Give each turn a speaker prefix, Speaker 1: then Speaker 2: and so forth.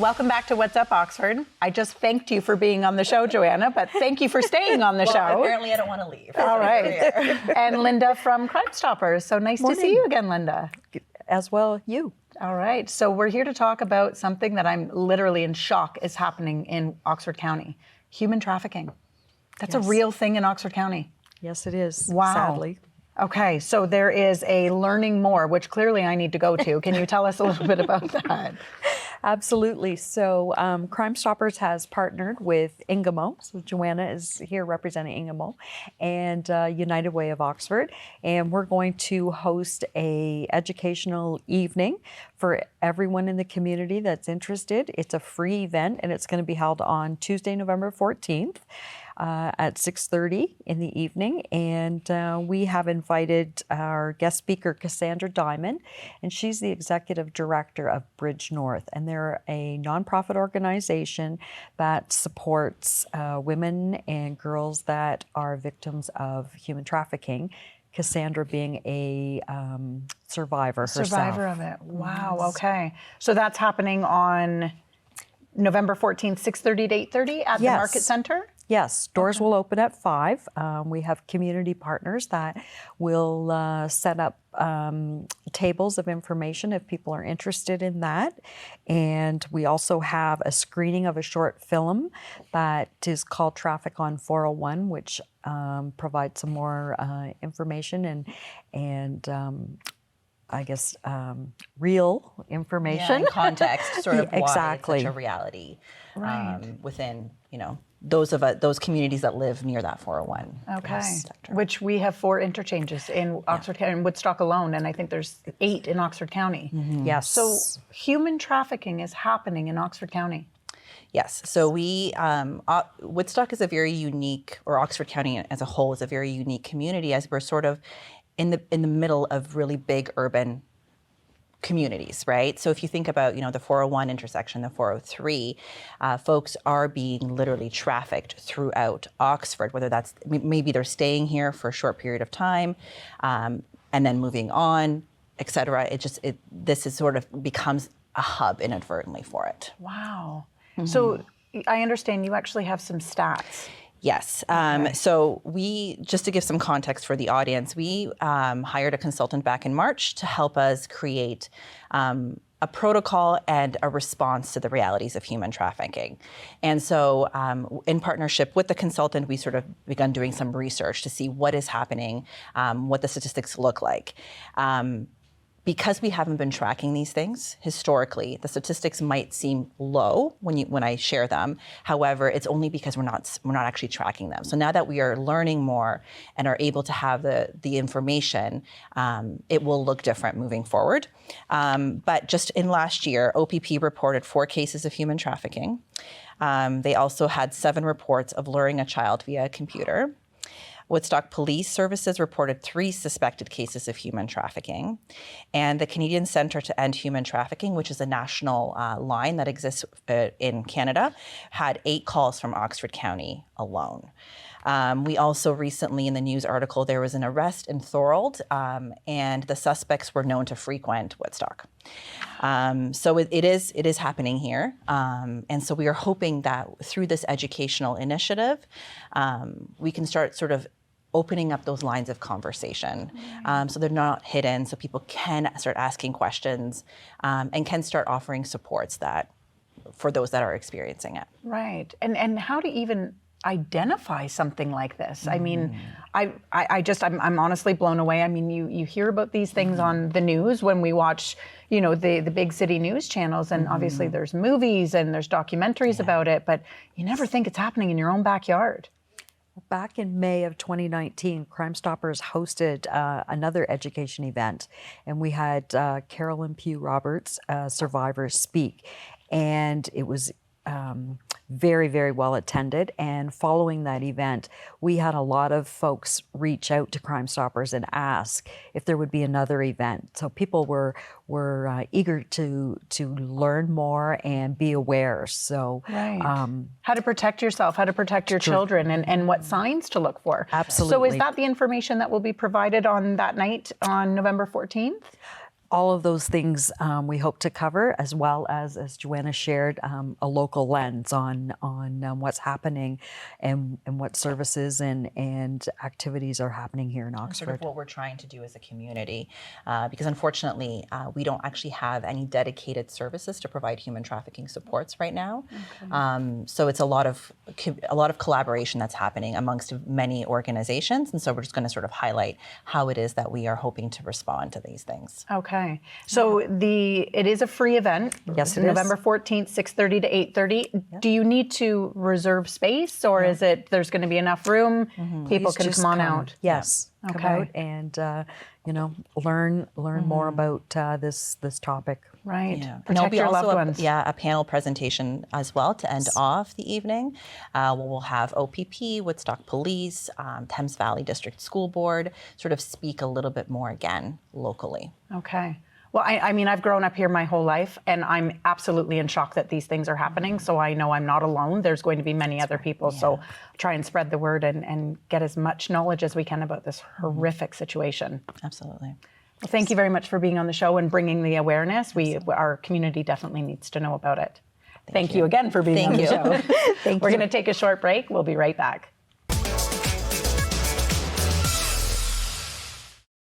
Speaker 1: Welcome back to What's Up, Oxford. I just thanked you for being on the show, Joanna, but thank you for staying on the show.
Speaker 2: Apparently I don't want to leave.
Speaker 1: All right. And Linda from Crime Stoppers. So nice to see you again, Linda.
Speaker 3: As well, you.
Speaker 1: All right. So we're here to talk about something that I'm literally in shock is happening in Oxford County. Human trafficking. That's a real thing in Oxford County.
Speaker 3: Yes, it is,
Speaker 1: Wow.
Speaker 3: sadly.
Speaker 1: Okay, so there is a learning more, which clearly I need to go to. Can you tell us a little bit about that?
Speaker 3: Absolutely. So Crime Stoppers has partnered with Ingamo. So Joanna is here representing Ingamo and United Way of Oxford. And we're going to host a educational evening for everyone in the community that's interested. It's a free event and it's going to be held on Tuesday, November 14th. At 6:30 in the evening, and we have invited our guest speaker, Cassandra Diamond, and she's the executive director of Bridge North, and they're a nonprofit organization that supports women and girls that are victims of human trafficking. Cassandra being a survivor herself.
Speaker 1: Survivor of it. Wow. Okay. So that's happening on November 14th, 6:30 to 8:30 at the Market Center?
Speaker 3: Yes, doors will open at 5. We have community partners that will set up tables of information if people are interested in that. And we also have a screening of a short film that is called Traffic on 401, which provides some more information and I guess real information.
Speaker 2: Yeah, context, sort of
Speaker 3: exactly.
Speaker 2: why it's such a reality within, those communities that live near that 401.
Speaker 1: Okay, which we have 4 interchanges in Oxford County, in Woodstock alone, and I think there's 8 in Oxford County.
Speaker 3: Mm-hmm. Yes.
Speaker 1: So human trafficking is happening in Oxford County.
Speaker 2: Yes, so Woodstock is a very unique, or Oxford County as a whole is a very unique community, as we're sort of in the middle of really big urban communities, right? So if you think about, the 401 intersection, the 403, folks are being literally trafficked throughout Oxford, whether that's, maybe they're staying here for a short period of time and then moving on, et cetera. This is sort of becomes a hub inadvertently for it.
Speaker 1: Wow. Mm-hmm. So I understand you actually have some stats.
Speaker 2: Yes. So just to give some context for the audience, we hired a consultant back in March to help us create a protocol and a response to the realities of human trafficking. And so in partnership with the consultant, we sort of begun doing some research to see what is happening, what the statistics look like. Because we haven't been tracking these things historically, the statistics might seem low when I share them. However, it's only because we're not actually tracking them. So now that we are learning more and are able to have the information, it will look different moving forward. But just in last year, OPP reported 4 cases of human trafficking. They also had 7 reports of luring a child via a computer. Woodstock Police Services reported 3 suspected cases of human trafficking. And the Canadian Centre to End Human Trafficking, which is a national line that exists in Canada, had 8 calls from Oxford County alone. We also recently, in the news article, there was an arrest in Thorold, and the suspects were known to frequent Woodstock. So it is happening here. And so we are hoping that through this educational initiative, we can start sort of opening up those lines of conversation. So they're not hidden, so people can start asking questions and can start offering supports for those that are experiencing it.
Speaker 1: Right. And how to even identify something like this? I mean, I'm honestly blown away. I mean, you hear about these things on the news when we watch, the big city news channels, and obviously there's movies and there's documentaries about it, but you never think it's happening in your own backyard.
Speaker 3: Back in May of 2019, Crime Stoppers hosted another education event, and we had Carolyn Pugh Roberts, survivors, speak, and it was very, very well attended. And following that event, we had a lot of folks reach out to Crime Stoppers and ask if there would be another event. So people were eager to learn more and be aware. So
Speaker 1: how to protect yourself, how to protect your children, and what signs to look for.
Speaker 3: Absolutely.
Speaker 1: So is that the information that will be provided on that night on November 14th?
Speaker 3: all of those things we hope to cover, as well as Joanna shared, a local lens on what's happening and what services and activities are happening here in Oxford.
Speaker 2: Sort of what we're trying to do as a community, because unfortunately we don't actually have any dedicated services to provide human trafficking supports right now. So it's a lot of collaboration that's happening amongst many organizations, and so we're just going to sort of highlight how it is that we are hoping to respond to these things.
Speaker 1: Okay. So it is a free event.
Speaker 3: Yes, it is.
Speaker 1: November 14th, 6:30 to 8:30. Do you need to reserve space, or is it there's going to be enough room? People
Speaker 3: Please
Speaker 1: can
Speaker 3: just
Speaker 1: come on out.
Speaker 3: Yes. Come
Speaker 1: Okay.
Speaker 3: out and learn more about this topic.
Speaker 1: Right.
Speaker 2: Yeah. And
Speaker 1: Protect
Speaker 2: there'll be
Speaker 1: your
Speaker 2: also
Speaker 1: loved ones.
Speaker 2: a panel presentation as well to end off the evening. We'll have OPP, Woodstock Police, Thames Valley District School Board sort of speak a little bit more again locally.
Speaker 1: Okay. Well, I mean, I've grown up here my whole life, and I'm absolutely in shock that these things are happening. So I know I'm not alone. There's going to be many other people. So try and spread the word and get as much knowledge as we can about this horrific situation.
Speaker 2: Absolutely.
Speaker 1: Well, thank you very much for being on the show and bringing the awareness. Our community definitely needs to know about it. Thank you again for being on the show. We're going to take a short break. We'll be right back.